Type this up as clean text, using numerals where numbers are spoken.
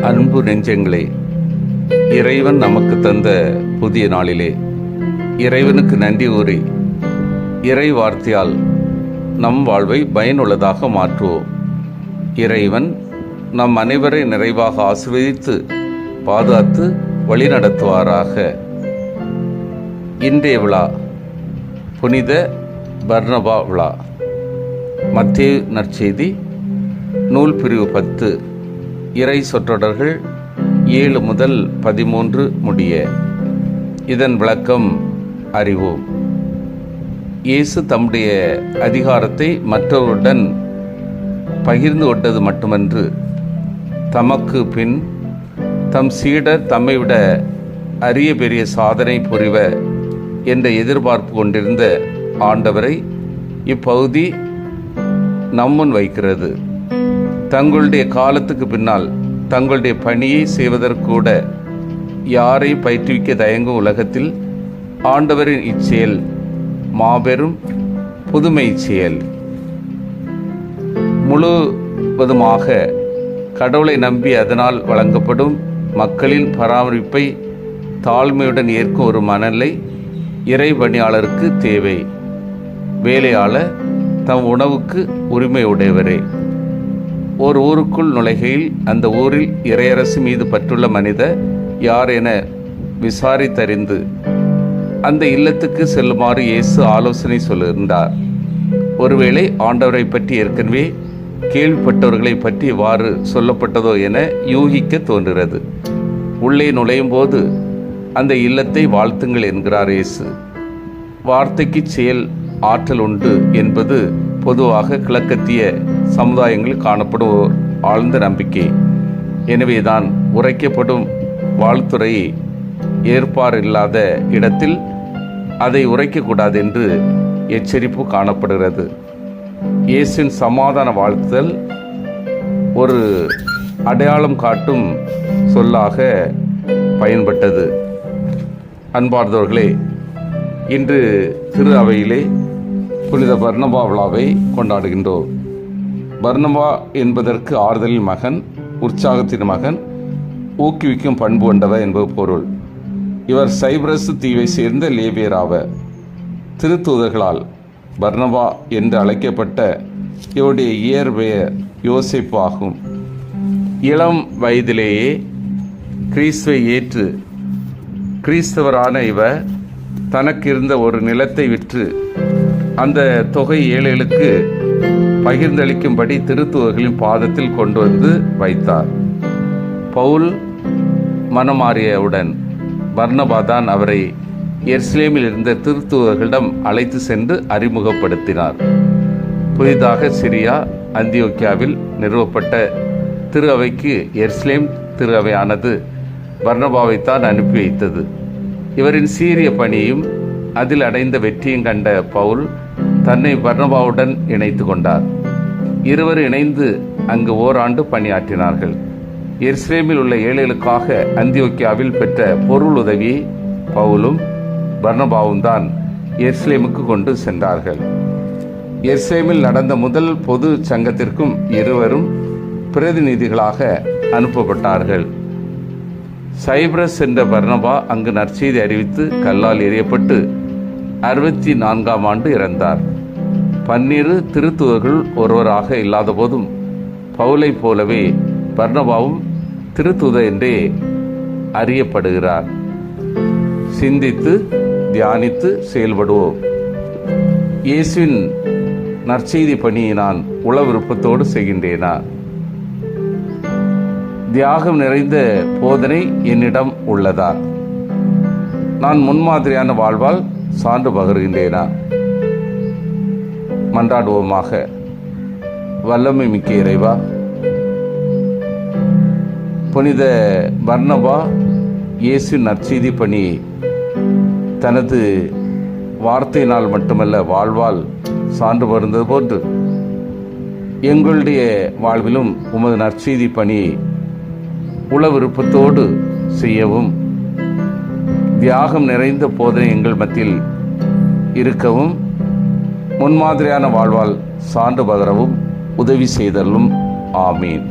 அன்பு நெஞ்சங்களே, இறைவன் நமக்கு தந்த புதிய நாளிலே இறைவனுக்கு நன்றி கூறி இறை வார்த்தையால் நம் வாழ்வை பயனுள்ளதாக மாற்றுவோம். இறைவன் நம் அனைவரை நிறைவாக ஆசீர்வதித்து பாதுகாத்து வழிநடத்துவாராக. இன்றைய விழா புனித பர்னபா விழா. மத்தேயு நற்செய்தி நூல் பிரிவு 10, இறை சொற்றொடர்கள் 7 முதல் 13 முடிய. இதன் விளக்கம் அறிவோம். இயேசு தம்முடைய அதிகாரத்தை மற்றவருடன் பகிர்ந்து கொண்டது மட்டுமன்று, தமக்கு பின் தம் சீடர் தம்மை விட அரிய பெரிய சாதனை புரிவர் என்ற எதிர்பார்ப்பு கொண்டிருந்த ஆண்டவரை இப்பகுதி நம்முன் வைக்கிறது. தங்களுடைய காலத்துக்கு பின்னால் தங்களுடைய பணியை செய்வதற்கூட யாரையும் பயிற்றுவிக்க தயங்கும் உலகத்தில் ஆண்டவரின் இச்செயல் மாபெரும் புதுமை செயல். முழுவதுமாக கடவுளை நம்பி அதனால் வழங்கப்படும் மக்களின் பராமரிப்பை தாழ்மையுடன் ஏற்கும் ஒரு மனநிலை இறை பணியாளருக்கு தேவை. வேலையாளர் தம் உணவுக்கு உரிமை உடையவரே. ஒரு ஊருக்குள் நுழைகையில் அந்த ஊரில் இறையரசு மீது பற்றுள்ள மனிதர் யார் என விசாரித்தறிந்து அந்த இல்லத்துக்கு செல்லுமாறு இயேசு ஆலோசனை சொல்லுகின்றார். ஒருவேளை ஆண்டவரை பற்றி ஏற்கனவே கேள்விப்பட்டவர்களை பற்றி இவ்வாறு சொல்லப்பட்டதோ என யூகிக்க தோன்றுகிறது. உள்ளே நுழையும் போது அந்த இல்லத்தை வாழ்த்துங்கள் என்கிறார் இயேசு. வார்த்தைக்கு செயல் ஆற்றல் உண்டு என்பது பொதுவாக கிழக்கத்திய சமுதாயங்களில் காணப்படும் ஆழ்ந்த நம்பிக்கை. எனவேதான் உரைக்கப்படும் வாழ்த்துறையை ஏற்பார் இல்லாத இடத்தில் அதை உரைக்கக்கூடாது என்று எச்சரிப்பு காணப்படுகிறது. இயேசுவின் சமாதான வாழ்த்துதல் ஒரு அடையாளம் காட்டும் சொல்லாக பயன்பட்டது. அன்பார்ந்தவர்களே, இன்று திரு அவையிலே புனித பர்னபா விழாவை கொண்டாடுகின்றோம். பர்னபா என்பதற்கு ஆறுதலின் மகன், உற்சாகத்தின் மகன், ஊக்குவிக்கும் பண்பு கொண்டவர் என்பது பொருள். இவர் சைப்ரஸ் தீவை சேர்ந்த லேவியர் ஆவர். திருத்தூதர்களால் பர்னபா என்று அழைக்கப்பட்ட இவருடைய இயற்பெயர் யோசேப்பு ஆகும். இளம் வயதிலேயே கிறிஸ்துவை ஏற்று கிறிஸ்தவரான இவர் தனக்கு இருந்த ஒரு நிலத்தை விற்று அந்த தொகை ஏழைகளுக்கு பகிர்ந்தளிக்கும்படி திருத்தூதர்களின் பாதத்தில் கொண்டு வந்து வைத்தார். பவுல் மனமாறியவுடன் பர்னபா தான் அவரை எருசலேமில் இருந்த திருத்தூதர்களிடம் அழைத்து சென்று அறிமுகப்படுத்தினார். புதிதாக சிரியா அந்தியோக்கியாவில் நிறுவப்பட்ட திரு அவைக்கு எருசலேம் திரு அவையானது பர்னபாவைத்தான் அனுப்பி வைத்தது. இவரின் சீரிய பணியும் அதில் அடைந்த வெற்றியும் கண்ட பவுல் தன்னை பர்னபாவுடன் இணைத்து கொண்டார். இருவர் இணைந்து அங்கு ஓராண்டு பணியாற்றினார்கள். எருசலேமில் உள்ள ஏழைகளுக்காக அந்தியோக்கியாவில் பெற்ற பொருள் உதவியை பவுலும் பர்னபாவும் தான் எருசலேமுக்கு கொண்டு சென்றார்கள். எருசலேமில் நடந்த முதல் பொது சங்கத்திற்கும் இருவரும் பிரதிநிதிகளாக அனுப்பப்பட்டார்கள். சைப்ரஸ் என்ற பர்னபா அங்கு நற்செய்தி அறிவித்து கல்லால் எறியப்பட்டு 64ஆம் ஆண்டு இறந்தார். 12 திருத்தூதர்கள் ஒருவராக இல்லாத போதும் பவுலை போலவே பர்னபாவும் திருத்தூதர் என்றே அறியப்படுகிறார். சிந்தித்து தியானித்து செயல்படுவோம். இயேசுவின் நற்செய்தி பணியை நான் உள விருப்பத்தோடு செய்கின்றேனா? தியாகம் நிறைந்த போதனை என்னிடம் உள்ளதா? நான் முன்மாதிரியான வாழ்வால் சான்று பகர்கின்றேனா? மன்றாடுவோமாக. வல்லமை மிக்க இறைவா, புனித பர்னபா இயேசு நற்செய்தி பணியை தனது வார்த்தையினால் மட்டுமல்ல வாழ்வால் சான்று பகிர்ந்தது போன்று எங்களுடைய வாழ்விலும் உமது நற்செய்தி பணியை உள விருப்பத்தோடு செய்யவும், தியாகம் நிறைந்த போதனை எங்கள் மத்தியில் இருக்கவும், முன்மாதிரியான வாழ்வால் சான்று பகரவும் உதவி செய்தலும். ஆமீன்.